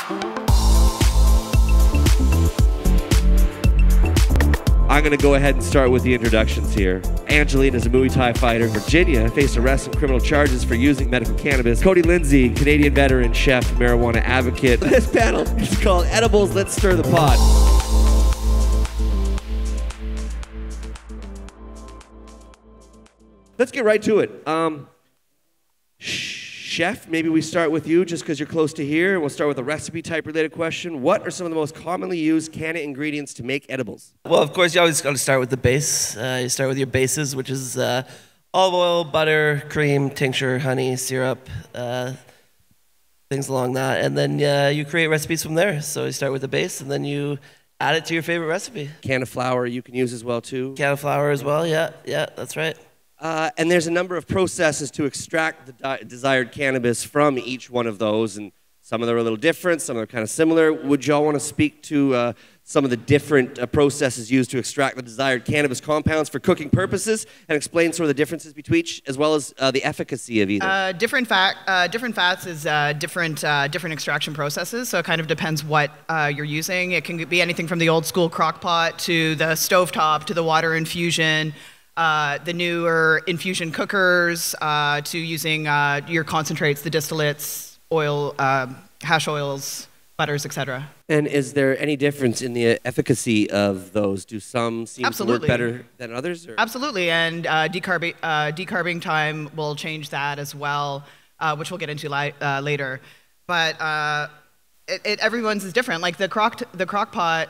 I'm going to go ahead and start with the introductions here. Angelina is a Muay Thai fighter. Virginia faced arrest and criminal charges for using medical cannabis. Cody Lindsay, Canadian veteran, chef, marijuana advocate. This panel is called Edibles, Let's Stir the Pot. Let's get right to it. Chef, maybe we start with you just because you're close to here, and we'll start with a recipe type related question. What are some of the most commonly used canna ingredients to make edibles? Well, of course, you always got to start with the base. You start with your bases, which is olive oil, butter, cream, tincture, honey, syrup, things along that. And then you create recipes from there. So you start with the base, and then you add it to your favorite recipe. Canna flour you can use as well, too? Canna flour as well, yeah, that's right. And there's a number of processes to extract the desired cannabis from each one of those, and some of them are a little different, some are kind of similar. Would y'all want to speak to some of the different processes used to extract the desired cannabis compounds for cooking purposes, and explain sort of the differences between each, as well as the efficacy of either? Different fats is different extraction processes, so it kind of depends what you're using. It can be anything from the old school crock pot to the stovetop to the water infusion. The newer infusion cookers, to using your concentrates, the distillates, oil, hash oils, butters, etc. And is there any difference in the efficacy of those? Do some seem to work better than others? Or? Absolutely, and decarbing time will change that as well, which we'll get into later. But everyone's is different. Like the crock pot.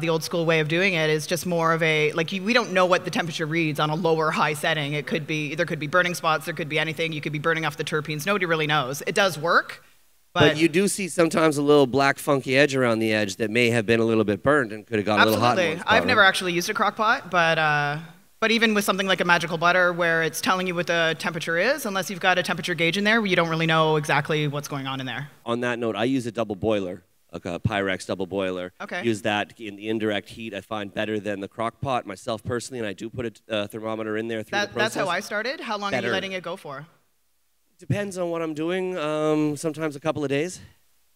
The old school way of doing it is just more of a, like, we don't know what the temperature reads on a low or high setting. It could be, there could be burning spots, there could be anything. You could be burning off the terpenes. Nobody really knows. It does work, but you do see sometimes a little black funky edge around the edge that may have been a little bit burned and could have got a little hot. Absolutely. I've never actually used a crock pot, but even with something like a magical butter where it's telling you what the temperature is, unless you've got a temperature gauge in there, you don't really know exactly what's going on in there. On that note, I use a double boiler. Like a Pyrex double boiler. Okay. Use that in the indirect heat. I find better than the crock pot myself personally, and I do put a thermometer in there through the process. That's how I started. How long are you letting it go for? Depends on what I'm doing. Sometimes a couple of days.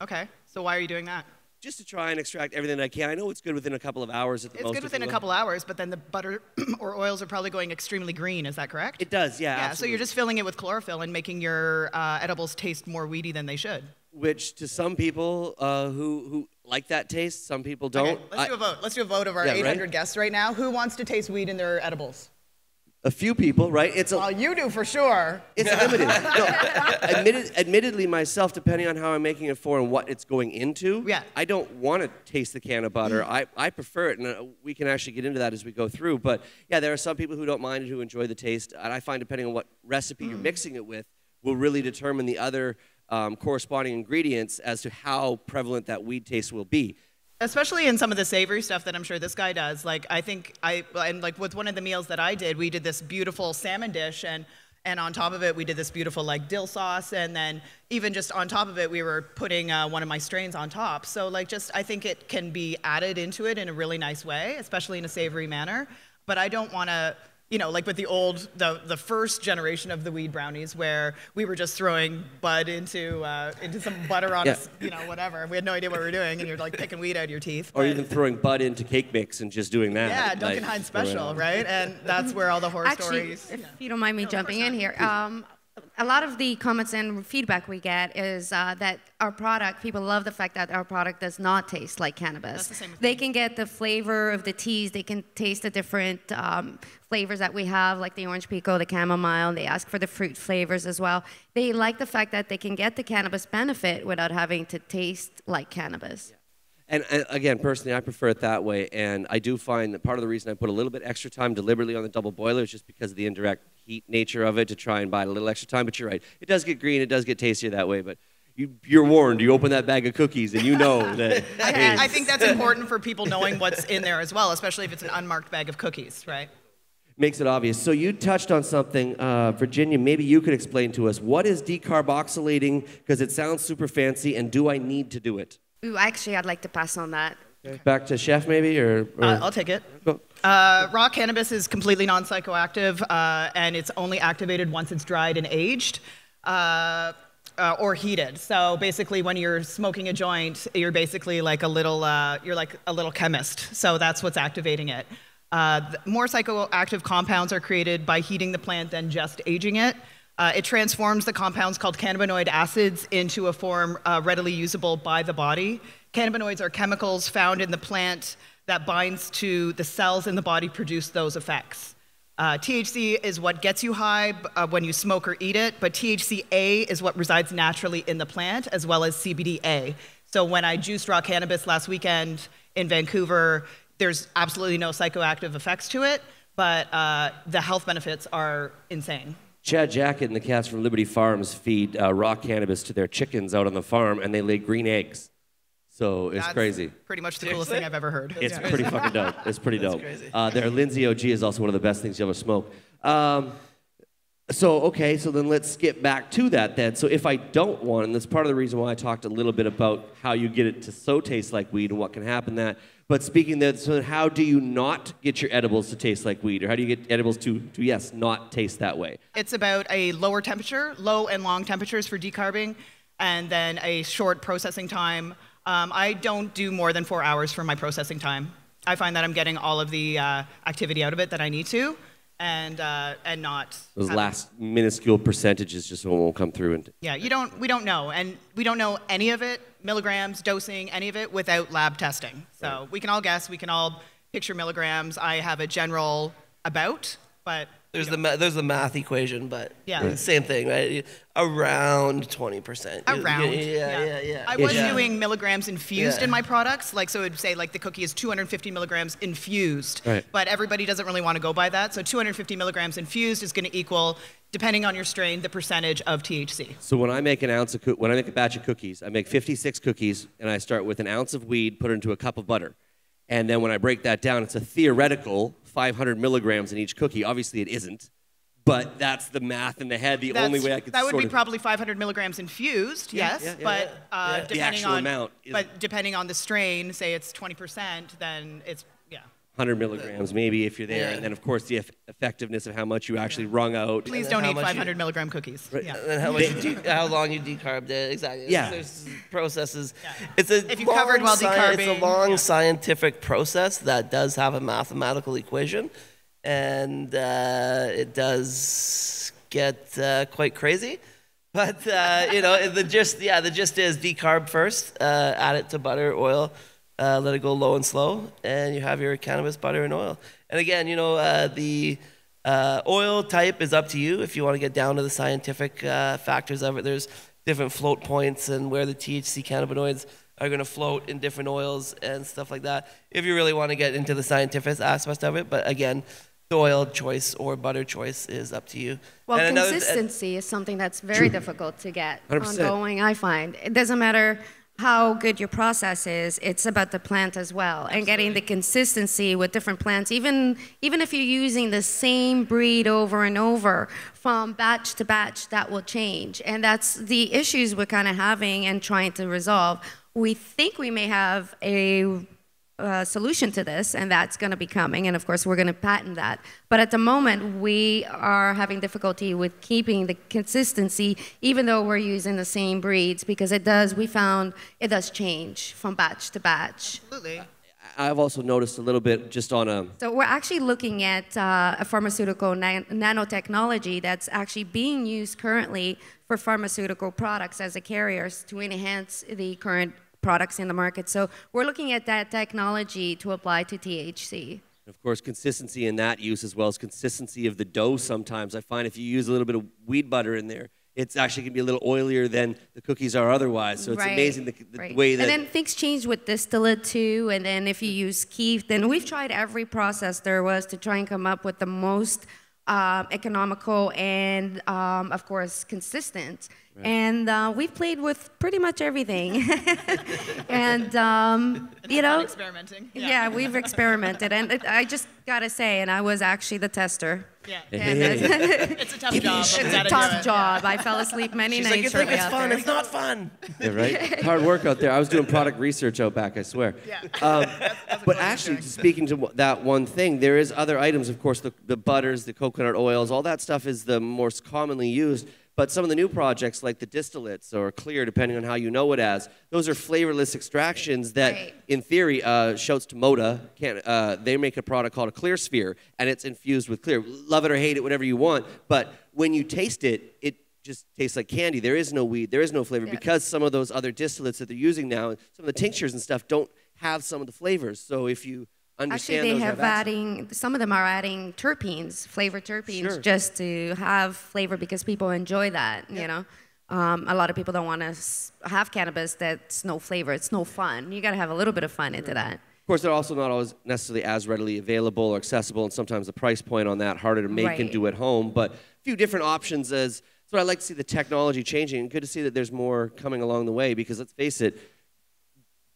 Okay. So why are you doing that? Just to try and extract everything that I can. I know it's good within a couple of hours at the most. It's good within a couple hours, but then the butter or oils are probably going extremely green. Is that correct? It does, yeah. Yeah. Absolutely. So you're just filling it with chlorophyll and making your edibles taste more weedy than they should. Which to some people who like that taste, some people don't. Okay, let's do a vote. Let's do a vote of our 800 guests right now. Who wants to taste weed in their edibles? A few people, right? Well, you do for sure. It's limited. No, admittedly, myself, depending on how I'm making it for and what it's going into, I don't want to taste the can of butter. I prefer it, and we can actually get into that as we go through. But yeah, there are some people who don't mind it, who enjoy the taste, and I find depending on what recipe you're mixing it with will really determine the other corresponding ingredients as to how prevalent that weed taste will be. Especially in some of the savory stuff that I'm sure this guy does. Like, I think and like with one of the meals that I did, we did this beautiful salmon dish, and on top of it, we did this beautiful like dill sauce, and then even just on top of it, we were putting one of my strains on top. So like, just I think it can be added into it in a really nice way, especially in a savory manner. But I don't want to, you know, like with the first generation of the weed brownies, where we were just throwing bud into some butter on us, you know, whatever. We had no idea what we were doing, and you're like picking weed out of your teeth. Or even throwing bud into cake mix and just doing that. Yeah, Duncan Hines special, right? And that's where all the horror stories. If you don't mind me jumping in here. A lot of the comments and feedback we get is that our product, people love the fact that our product does not taste like cannabis. That's the same with they me. can get the flavor of the teas, they can taste the different flavors that we have, like the orange pico, the chamomile. They ask for the fruit flavors as well. They like the fact that they can get the cannabis benefit without having to taste like cannabis. Yeah. And again, personally, I prefer it that way, and I do find that part of the reason I put a little bit extra time deliberately on the double boiler is just because of the indirect heat nature of it, to try and buy a little extra time. But you're right, it does get green, it does get tastier that way, but you're warned. You open that bag of cookies and you know that. I think that's important for people knowing what's in there as well, especially if it's an unmarked bag of cookies, right? Makes it obvious. So you touched on something, Virginia, maybe you could explain to us, what is decarboxylating, because it sounds super fancy, and do I need to do it? Ooh, actually, I'd like to pass on that. Okay. Back to Chef, maybe? Or I'll take it. Raw cannabis is completely non-psychoactive, and it's only activated once it's dried and aged. or heated. So basically, when you're smoking a joint, you're basically like a little chemist. So that's what's activating it. More psychoactive compounds are created by heating the plant than just aging it. It transforms the compounds called cannabinoid acids into a form readily usable by the body. Cannabinoids are chemicals found in the plant that binds to the cells in the body produce those effects. THC is what gets you high when you smoke or eat it, but THCA is what resides naturally in the plant, as well as CBDA. So when I juiced raw cannabis last weekend in Vancouver, there's absolutely no psychoactive effects to it, but the health benefits are insane. Chad Jacket and the cats from Liberty Farms feed raw cannabis to their chickens out on the farm, and they lay green eggs. So it's crazy. Pretty much the coolest thing I've ever heard. It's pretty fucking dope. It's pretty dope. Crazy. Their Lindsay OG is also one of the best things you ever smoke. So then let's skip back to that then. So if I don't want, and that's part of the reason why I talked a little bit about how you get it to so taste like weed and what can happen that. But speaking that, so how do you not get your edibles to taste like weed? Or how do you get edibles to yes, not taste that way? It's about a lower temperature, low and long temperatures for decarbing, and then a short processing time. I don't do more than 4 hours for my processing time. I find that I'm getting all of the activity out of it that I need to, and not those last minuscule percentages just won't come through. And yeah, we don't know, and we don't know any of it, milligrams, dosing, any of it without lab testing. So right. We can all guess, we can all picture milligrams. I have a general about, but there's the math equation, but yeah, same thing, right? Around 20%. Around, yeah. I was doing milligrams infused in my products, like so it would say like the cookie is 250 milligrams infused, right. But everybody doesn't really want to go by that. So 250 milligrams infused is going to equal, depending on your strain, the percentage of THC. So when I make when I make a batch of cookies, I make 56 cookies, and I start with an ounce of weed, put it into a cup of butter. And then when I break that down, it's a theoretical 500 milligrams in each cookie. Obviously, it isn't, but that's the math in the head. The only way I could that would be probably 500 milligrams infused, yes. But the actual amount is, but depending on the strain, say it's 20%, then it's 100 milligrams maybe if you're there, and then of course the effectiveness of how much you actually wrung out. Please don't eat 500 milligram cookies. Right. Yeah. And how long you decarbed it, exactly. Yeah. There's processes. Yeah. It's if you covered while decarbing. It's a long scientific process that does have a mathematical equation, and it does get quite crazy. But the gist is decarb first, add it to butter, oil. Let it go low and slow, and you have your cannabis butter and oil. And again, the oil type is up to you if you want to get down to the scientific factors of it. There's different float points and where the THC cannabinoids are going to float in different oils and stuff like that, if you really want to get into the scientific aspect of it. But again, the oil choice or butter choice is up to you. Well, consistency is something that's very difficult to get 100%. Ongoing, I find. It doesn't matter how good your process is, it's about the plant as well. Absolutely. And getting the consistency with different plants, even if you're using the same breed over and over, from batch to batch, that will change. And that's the issues we're kind of having and trying to resolve. We think we may have a solution to this, and that's going to be coming, and of course we're going to patent that. But at the moment, we are having difficulty with keeping the consistency, even though we're using the same breeds, because we found it does change from batch to batch. Absolutely. I've also noticed a little bit just on a... So we're actually looking at a pharmaceutical nanotechnology that's actually being used currently for pharmaceutical products as a carriers to enhance the current products in the market. So we're looking at that technology to apply to THC. Of course, consistency in that use as well as consistency of the dough sometimes. I find if you use a little bit of weed butter in there, it's actually going to be a little oilier than the cookies are otherwise. So it's amazing the way that... And then things change with distillate too, and then if you use keef, then we've tried every process there was to try and come up with the most economical and, of course, consistent. Right. And we've played with pretty much everything. And, experimenting. Yeah, we've experimented. And I just got to say, and I was actually the tester. Yeah. It's a tough job. It's a tough job. I fell asleep many nights. She's like, you think it's fun? It's not fun. Yeah, right? Hard work out there. I was doing product research out back, I swear. Yeah. But actually, speaking to that one thing, there is other items, of course, the butters, the coconut oils, all that stuff is the most commonly used. But some of the new projects, like the distillates or clear, depending on how you know it as, those are flavorless extractions that, in theory, shouts to Moda. They make a product called a Clear Sphere, and it's infused with clear. Love it or hate it, whatever you want. But when you taste it, it just tastes like candy. There is no weed. There is no flavor because some of those other distillates that they're using now, some of the tinctures and stuff, don't have some of the flavors. So if you understand actually, they have adding, some of them are adding terpenes, flavored terpenes, just to have flavor because people enjoy that, you know. A lot of people don't want to have cannabis that's no flavor. It's no fun. You got to have a little bit of fun into that. Of course, they're also not always necessarily as readily available or accessible, and sometimes the price point on that harder to make and do at home. But a few different options as, so I like to see the technology changing, and good to see that there's more coming along the way, because let's face it,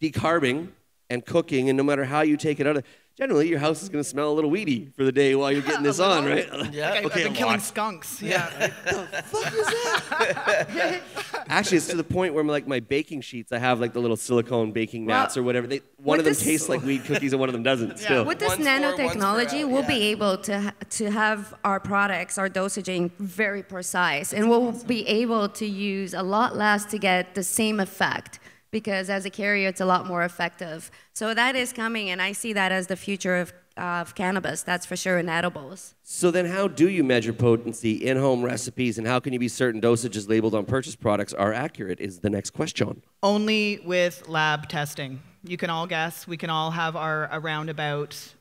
decarbing and cooking, and no matter how you take it out of, generally your house is going to smell a little weedy for the day while you're getting this on, right? Yeah. Like I've been killing skunks. Yeah. What the fuck is that? Actually, it's to the point where like my baking sheets, I have like the little silicone baking mats or whatever. One of them tastes like weed cookies and one of them doesn't. Still. With this nanotechnology, we'll be able to have our products, our dosaging very precise, and we'll be able to use a lot less to get the same effect. Because as a carrier, it's a lot more effective. So that is coming, and I see that as the future of cannabis, that's for sure, in edibles. So then how do you measure potency in-home recipes, and how can you be certain dosages labeled on purchased products are accurate is the next question. Only with lab testing. You can all guess. We can all have our roundabout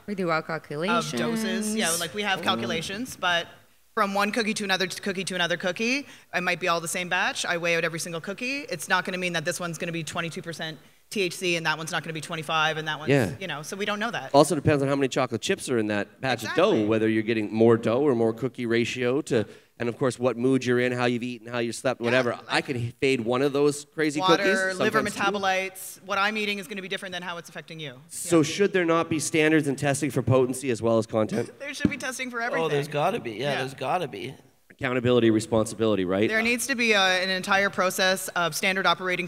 we do our calculations. Of doses. Yeah, like we have calculations, but from one cookie to another cookie to another cookie, it might be all the same batch. I weigh out every single cookie. It's not going to mean that this one's going to be 22% THC and that one's not going to be 25 and that one's, you know, so we don't know that. Also depends on how many chocolate chips are in that batch of dough, whether you're getting more dough or more cookie ratio to, and of course what mood you're in, how you've eaten, how you slept, whatever. Like I can fade one of those crazy cookies. Water, liver metabolites, what I'm eating is going to be different than how it's affecting you. So should there not be standards in testing for potency as well as content? There should be testing for everything. Oh, there's got to be. Yeah, there's got to be. Accountability, responsibility, right? There needs to be an entire process of standard operating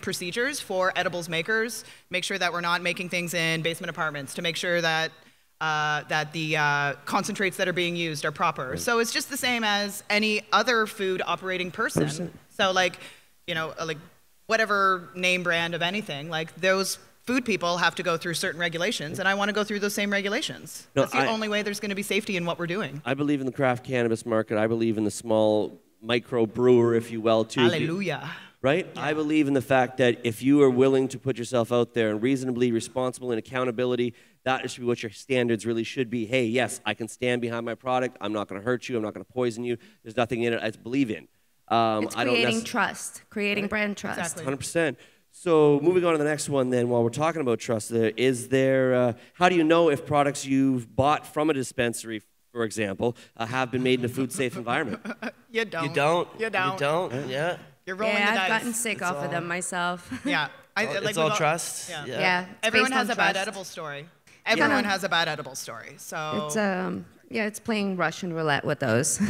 procedures for edibles makers. Make sure that we're not making things in basement apartments. To make sure that the concentrates that are being used are proper. Right. So it's just the same as any other food operating person. 100%. So like, you know, like whatever name brand of anything, like those food people have to go through certain regulations, and I want to go through those same regulations. No, that's the only way there's going to be safety in what we're doing. I believe in the craft cannabis market. I believe in the small micro brewer, if you will, too. Hallelujah. Right? Yeah. I believe in the fact that if you are willing to put yourself out there and reasonably responsible in accountability, that should be what your standards really should be. Hey, yes, I can stand behind my product. I'm not going to hurt you. I'm not going to poison you. There's nothing in it I believe in. It's creating trust, creating brand trust. Exactly. 100%. So moving on to the next one then, while we're talking about trust, how do you know if products you've bought from a dispensary, for example, have been made in a food-safe environment? You don't. You don't. You don't. You don't, yeah. You're rolling the dice. I've gotten sick off of them myself. Yeah. It's all trust. Yeah. Everyone has a bad edible story. Everyone has a bad edible story. So it's playing Russian roulette with those.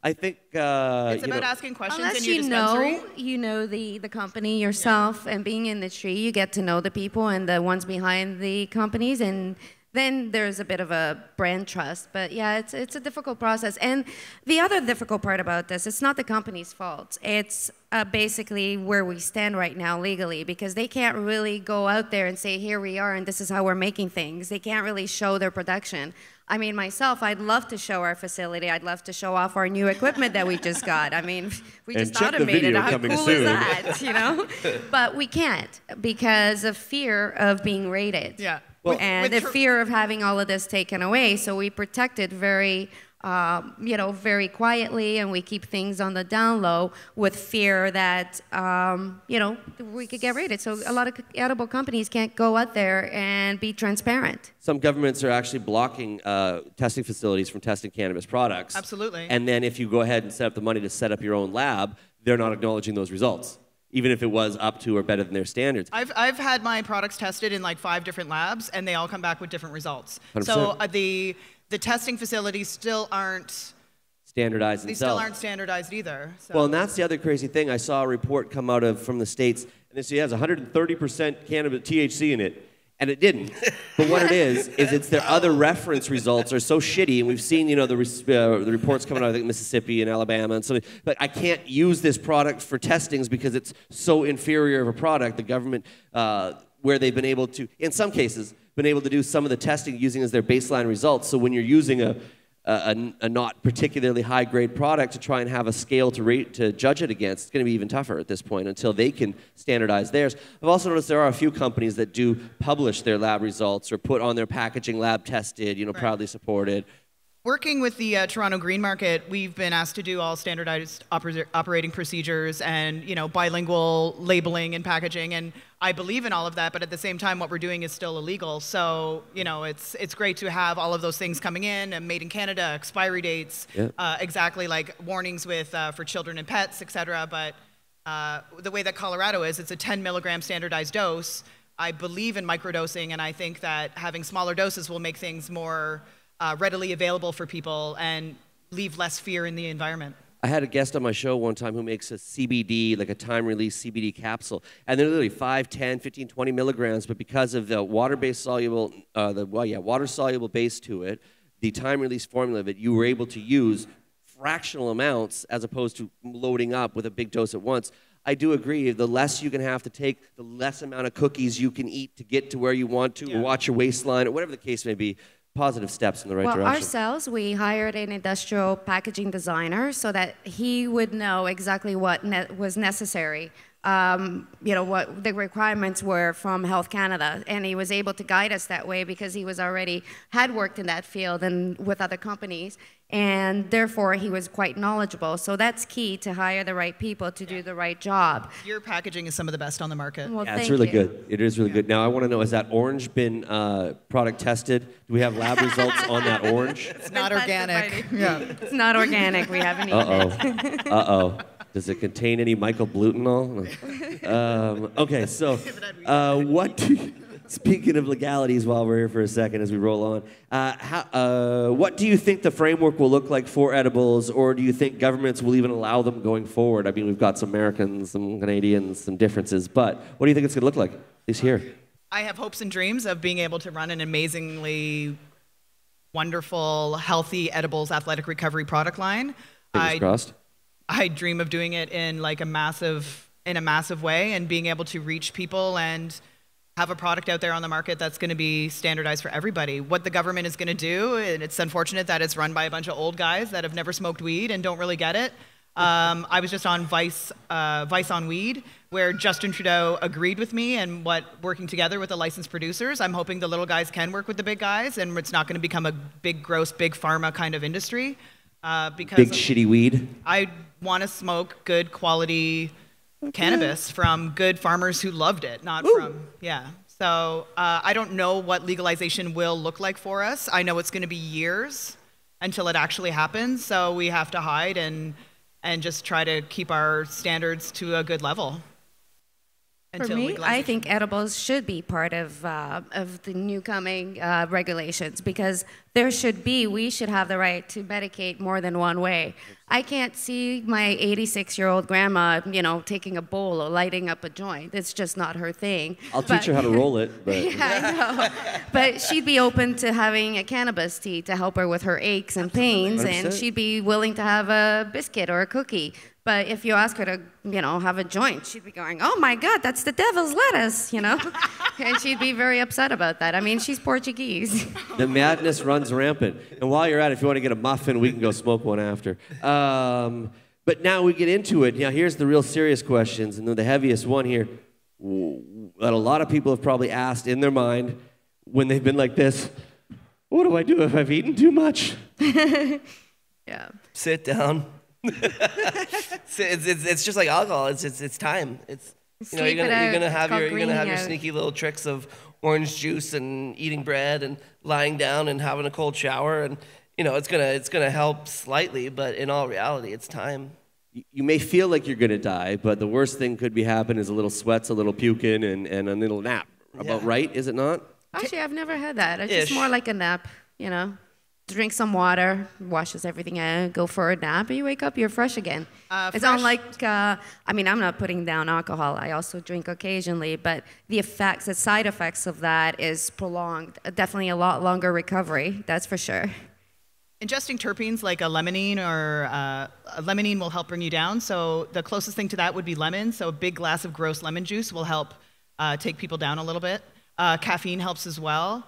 I think it's about asking questions unless in your dispensary. you know the company yourself, and being in the tree, you get to know the people and the ones behind the companies, and then there's a bit of a brand trust. But yeah, it's a difficult process. And the other difficult part about this, it's not the company's fault. It's basically where we stand right now legally, because they can't really go out there and say, here we are, and this is how we're making things. They can't really show their production. I mean, myself, I'd love to show our facility. I'd love to show off our new equipment that we just got. I mean, we just automated it. How cool is that, you know? But we can't because of fear of being raided. Yeah. Well, and the fear of having all of this taken away. So we protect it very, very quietly, and we keep things on the down low with fear that, we could get raided. So a lot of edible companies can't go out there and be transparent. Some governments are actually blocking testing facilities from testing cannabis products. Absolutely. And then if you go ahead and set up the money to set up your own lab, they're not acknowledging those results, even if it was up to or better than their standards. I've had my products tested in like 5 different labs, and they all come back with different results. 100%. So the testing facilities still aren't standardized themselves. They still aren't standardized either. So. Well, and that's the other crazy thing. I saw a report come out from the States, and it has 130% cannabis THC in it. And it didn't. But what it is it's their other reference results are so shitty, and we've seen, the reports coming out of Mississippi and Alabama and so. But I can't use this product for testings because it's so inferior of a product. The government, where they've been able to, in some cases, been able to do some of the testing using as their baseline results. So when you're using a not particularly high-grade product to try and have a scale to judge it against, it's going to be even tougher at this point until they can standardize theirs. I've also noticed there are a few companies that do publish their lab results or put on their packaging lab tested, proudly supported. Working with the Toronto Green Market, we've been asked to do all standardized operating procedures and bilingual labeling and packaging, and I believe in all of that. But at the same time, what we're doing is still illegal. So it's great to have all of those things coming in, and made in Canada, expiry dates, exactly like warnings with for children and pets, etc. But the way that Colorado is, it's a 10 milligram standardized dose. I believe in microdosing, and I think that having smaller doses will make things more readily available for people and leave less fear in the environment. I had a guest on my show one time who makes a CBD, like a time-release CBD capsule. And they're literally 5, 10, 15, 20 milligrams, but because of the water-based soluble, water-soluble base to it, the time-release formula of it, you were able to use fractional amounts as opposed to loading up with a big dose at once. I do agree, the less you can have to take, the less amount of cookies you can eat to get to where you want to, or watch your waistline, or whatever the case may be. Positive steps in the right direction. Well, ourselves, we hired an industrial packaging designer so that he would know exactly what was necessary, what the requirements were from Health Canada, and he was able to guide us that way because he had worked in that field and with other companies, and therefore he was quite knowledgeable. So that's key, to hire the right people to do the right job. Your packaging is some of the best on the market. Well, it's really good. It is really good. Now I want to know, is that orange been product tested? Do we have lab results on that orange? It's not organic. It's not organic. We haven't eaten it. Uh-oh. Does it contain any microblutenol? Okay, so speaking of legalities, while we're here for a second as we roll on, what do you think the framework will look like for edibles, or do you think governments will even allow them going forward? I mean, we've got some Americans, some Canadians, some differences, but what do you think it's going to look like, at least here? I have hopes and dreams of being able to run an amazingly wonderful, healthy edibles athletic recovery product line. Fingers crossed. I dream of doing it in a massive way, and being able to reach people and have a product out there on the market that's going to be standardized for everybody. What the government is going to do, and it's unfortunate that it's run by a bunch of old guys that have never smoked weed and don't really get it. I was just on Vice on Weed, where Justin Trudeau agreed with me, and working together with the licensed producers, I'm hoping the little guys can work with the big guys, and it's not going to become a big, gross, big pharma kind of industry. Because big shitty weed. I want to smoke good quality cannabis from good farmers who loved it, not So I don't know what legalization will look like for us. I know it's going to be years until it actually happens. So we have to hide and just try to keep our standards to a good level. For me, I think edibles should be part of the new coming regulations, because we should have the right to medicate more than one way. I can't see my 86-year-old grandma, taking a bowl or lighting up a joint. It's just not her thing. I'll teach her how to roll it. But. Yeah, I know. But she'd be open to having a cannabis tea to help her with her aches and pains, 100%. And she'd be willing to have a biscuit or a cookie. But if you ask her to, have a joint, she'd be going, "Oh my God, that's the devil's lettuce," And she'd be very upset about that. I mean, she's Portuguese. The madness runs rampant. And while you're at it, if you want to get a muffin, we can go smoke one after. But now we get into it. Now, here's the real serious questions, and the heaviest one here that a lot of people have probably asked in their mind when they've been like this: what do I do if I've eaten too much? Yeah. Sit down. It's just like alcohol. It's time. You're gonna have your sneaky little tricks of orange juice and eating bread and lying down and having a cold shower, and it's gonna help slightly, but in all reality, it's time. You may feel like you're gonna die, but the worst thing could be happening is a little sweats, a little puking, and a little nap. About right, is it not? Actually, I've never had that. It's just more like a nap, drink some water, washes everything out, go for a nap, and you wake up, you're fresh again. It's not like, I mean, I'm not putting down alcohol. I also drink occasionally, but the effects, the side effects of that is prolonged. Definitely a lot longer recovery, that's for sure. Ingesting terpenes like a limonene or a limonene will help bring you down. So the closest thing to that would be lemon. So a big glass of gross lemon juice will help take people down a little bit. Caffeine helps as well.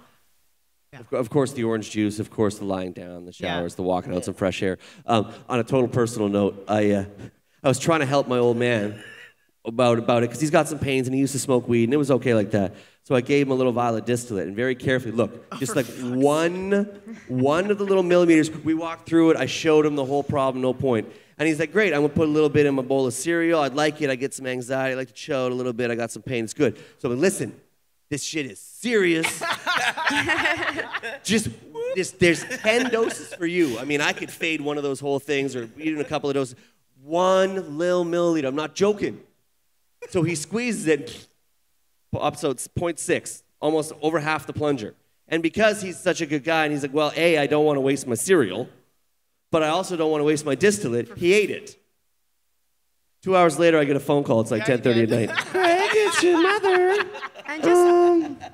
Yeah. Of course, the orange juice, of course, the lying down, the showers, the walking out, some fresh air. On a total personal note, I was trying to help my old man about it because he's got some pains and he used to smoke weed and it was okay like that. So I gave him a little vial of distillate and very carefully, look, just like one of the little millimeters. We walked through it. I showed him the whole problem, no point. And he's like, great, I'm going to put a little bit in my bowl of cereal. I'd like it. I get some anxiety. I like to chill out a little bit. I got some pain. It's good. So I'm like, listen. This shit is serious. There's 10 doses for you. I mean, I could fade one of those whole things or even a couple of doses. 1 lil milliliter. I'm not joking. So he squeezes it up, so it's 0.6, almost over half the plunger. And because he's such a good guy, and he's like, well, A, I don't want to waste my cereal, but I also don't want to waste my distillate. He ate it. 2 hours later, I get a phone call. It's like 10:30 at night. Greg, it's your mother.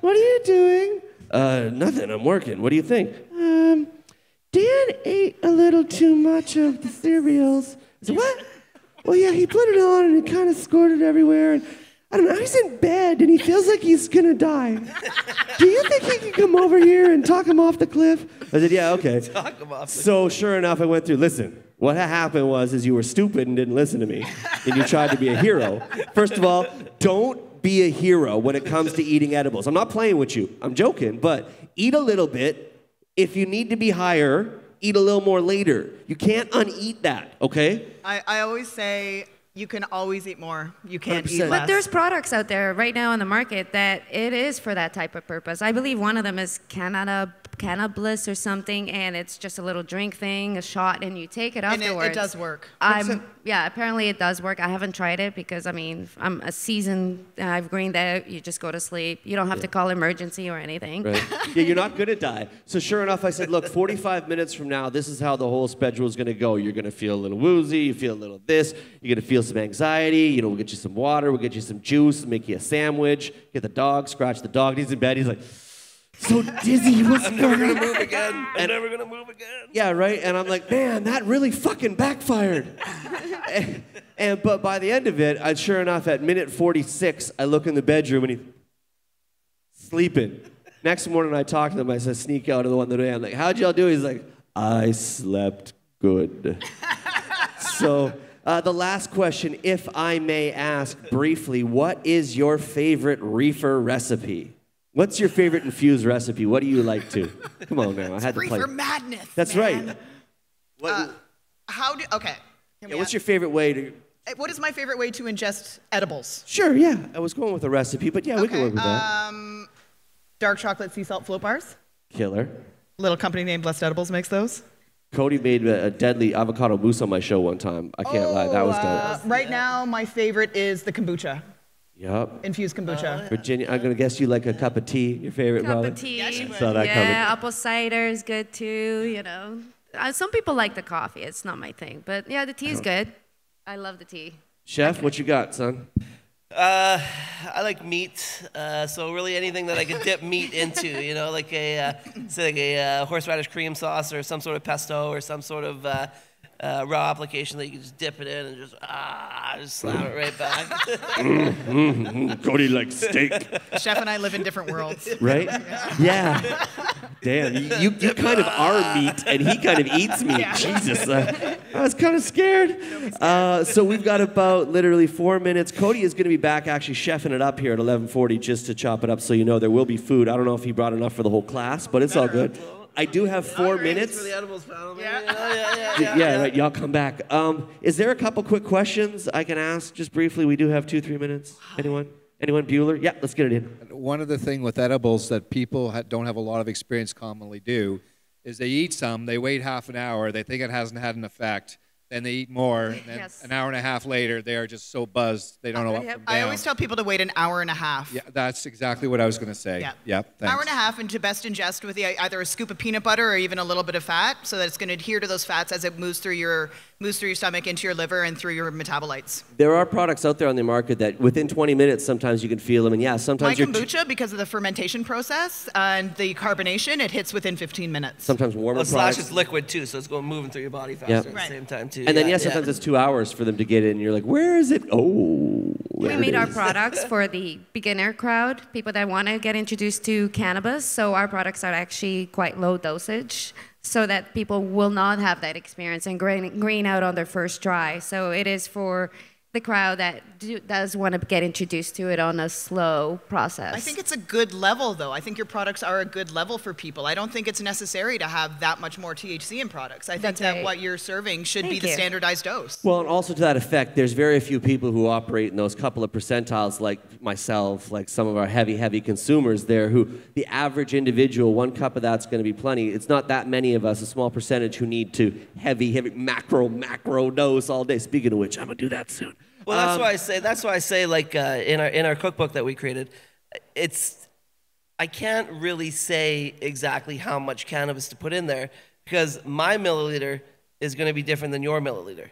What are you doing? Nothing. I'm working. What do you think? Dan ate a little too much of the cereals. I said, what? Well, yeah, he put it on and it kind of squirted everywhere. And I don't know. He's in bed and he feels like he's gonna die. Do you think he can come over here and talk him off the cliff? I said, yeah, okay. Talk him off. So sure enough, I went through. Listen. What happened was you were stupid and didn't listen to me, and you tried to be a hero. First of all, don't be a hero when it comes to eating edibles. I'm not playing with you. I'm joking, but eat a little bit. If you need to be higher, eat a little more later. You can't uneat that, okay? I always say you can always eat more. You can't eat less. But there's products out there right now on the market that it is for that type of purpose. I believe one of them is Cannabis or something, and it's just a little drink thing, a shot, and you take it afterwards. And it does work. Yeah, apparently it does work. I haven't tried it because, I mean, I'm a seasoned, I've greened out, you just go to sleep. You don't have to call emergency or anything. Right. Yeah, you're not going to die. So sure enough, I said, look, 45 minutes from now, this is how the whole schedule is going to go. You're going to feel a little woozy, you feel a little this, you're going to feel some anxiety, you know, we'll get you some water, we'll get you some juice, make you a sandwich, get the dog, scratch the dog, he's in bed, he's like, so dizzy, I'm never going to move again. I'm never going to move again. Yeah, right? And I'm like, man, that really fucking backfired. But by the end of it, sure enough, at minute 46, I look in the bedroom and he's sleeping. Next morning, I talk to him. I said, sneak out of the one today. I'm like, how'd y'all do? He's like, I slept good. So the last question, if I may ask briefly, what is your favorite reefer recipe? What's your favorite infused recipe? What do you like to? Come on now, I had to play. Reefer madness. That's man. Right. Okay. What's your favorite way to? What is my favorite way to ingest edibles? Sure, yeah. I was going with a recipe, but yeah, we can work with that. Dark chocolate sea salt float bars. Killer. A little company named Bless Edibles makes those. Cody made a deadly avocado mousse on my show one time. I can't lie, that was dope. Right now, my favorite is the kombucha. Yup. Infused kombucha. Virginia, I'm gonna guess you like a cup of tea. Your favorite, probably. Cup of tea. Yeah, apple cider is good too. You know, some people like the coffee. It's not my thing, but yeah, the tea is good. I love the tea. Chef, what you got, son? I like meat, so really anything that I could dip meat into, you know, like a horseradish cream sauce or some sort of pesto or some sort of raw application that you can just dip it in and just slap it right back. Cody likes steak. Chef and I live in different worlds. Right? Yeah. Damn, you kind of are meat, and he kind of eats meat. Yeah. Jesus, I was kind of scared. So we've got about literally 4 minutes. Cody is going to be back actually chefing it up here at 11:40 just to chop it up so you know there will be food. I don't know if he brought enough for the whole class, but it's all good. I do have 4 minutes. For the edibles panel. Yeah, right. Y'all come back. Is there a couple quick questions I can ask just briefly? We do have 2-3 minutes. Anyone? Bueller? Yeah, let's get it in. One of the things with edibles that people don't have a lot of experience commonly do is they eat some, they wait half an hour, they think it hasn't had an effect, then they eat more, and then Yes. an hour and a half later, they are just so buzzed, they don't know what from down. I always tell people to wait an hour and a half. Yeah, that's exactly what I was going to say. Yeah. Yep, thanks. Hour and a half, and to best ingest with either a scoop of peanut butter or even a little bit of fat, so that it's going to adhere to those fats as it moves through your stomach into your liver and through your metabolites. There are products out there on the market that within 20 minutes, sometimes you can feel them, and yeah, My sometimes kombucha, because of the fermentation process and the carbonation, it hits within 15 minutes. sometimes warmer Slash products. it's liquid too, so it's going moving through your body faster Yeah. at the Right. same time too. And then, Yeah, sometimes it's 2 hours for them to get in. And you're like, where is it? Oh, We there made it our is. products for the beginner crowd, people that want to get introduced to cannabis. So our products are actually quite low dosage, so that people will not have that experience and green out on their first try. So it is for the crowd that does want to get introduced to it on a slow process. I think it's a good level, though. I think your products are a good level for people. I don't think it's necessary to have that much more THC in products. I think That's that right. what you're serving should be Thank the you. standardized dose. Well, and also to that effect, there's very few people who operate in those couple of percentiles like myself, like some of our heavy consumers there, who the average individual, 1 cup of that's going to be plenty. It's not that many of us, a small percentage, who need to heavy macro dose all day. Speaking of which, I'm going to do that soon. Well, that's why I say, like in our cookbook that we created, I can't really say exactly how much cannabis to put in there, because my milliliter is going to be different than your milliliter.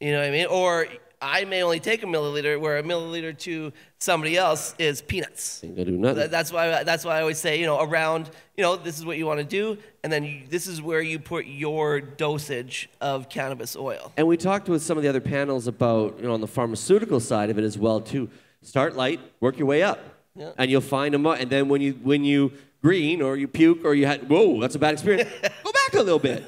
You know what I mean? Or I may only take a milliliter, where a milliliter to somebody else is peanuts. Ain't gonna do nothing. That's why I always say, around, this is what you want to do, and then this is where you put your dosage of cannabis oil. And we talked with some of the other panels about, on the pharmaceutical side of it as well too. Start light, work your way up, and you'll find them. And then when you green or you puke or you had, whoa, that's a bad experience. Go back a little bit.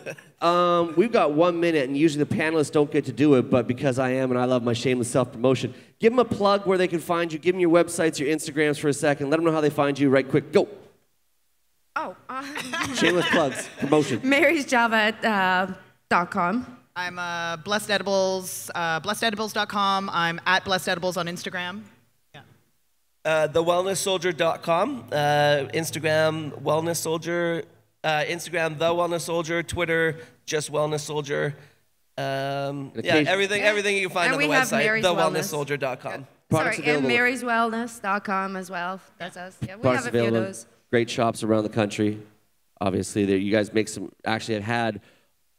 We've got 1 minute, and usually the panelists don't get to do it, but because I am and I love my shameless self-promotion, give them a plug where they can find you. Give them your websites, your Instagrams for a second. Let them know how they find you right quick. Go. Oh, Shameless plugs, promotion. marysjava.com. I'm Blessed Edibles, blessededibles.com. I'm at Blessed Edibles on Instagram. TheWellnessSoldier.com, Instagram Wellness Soldier, Instagram The Wellness Soldier, Twitter just Wellness Soldier. Everything you can find And on the we have website, Mary's Wellness. TheWellnessSoldier.com. Products Sorry, and available. maryswellness.com as well. That's us. Yeah, we Products have a few of available. those. Great shops around the country. Obviously, there you guys make some. Actually,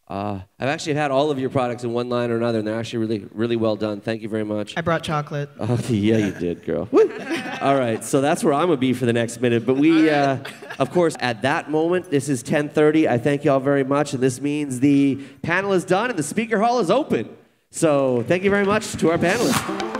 I've actually had all of your products in one line or another, and they're actually really, really well done. Thank you very much. I brought chocolate. Oh, yeah, you did, girl. Woo. All right, so that's where I'm going to be for the next minute. But we, of course, at that moment, this is 10:30. I thank you all very much, and this means the panel is done and the speaker hall is open. So thank you very much to our panelists.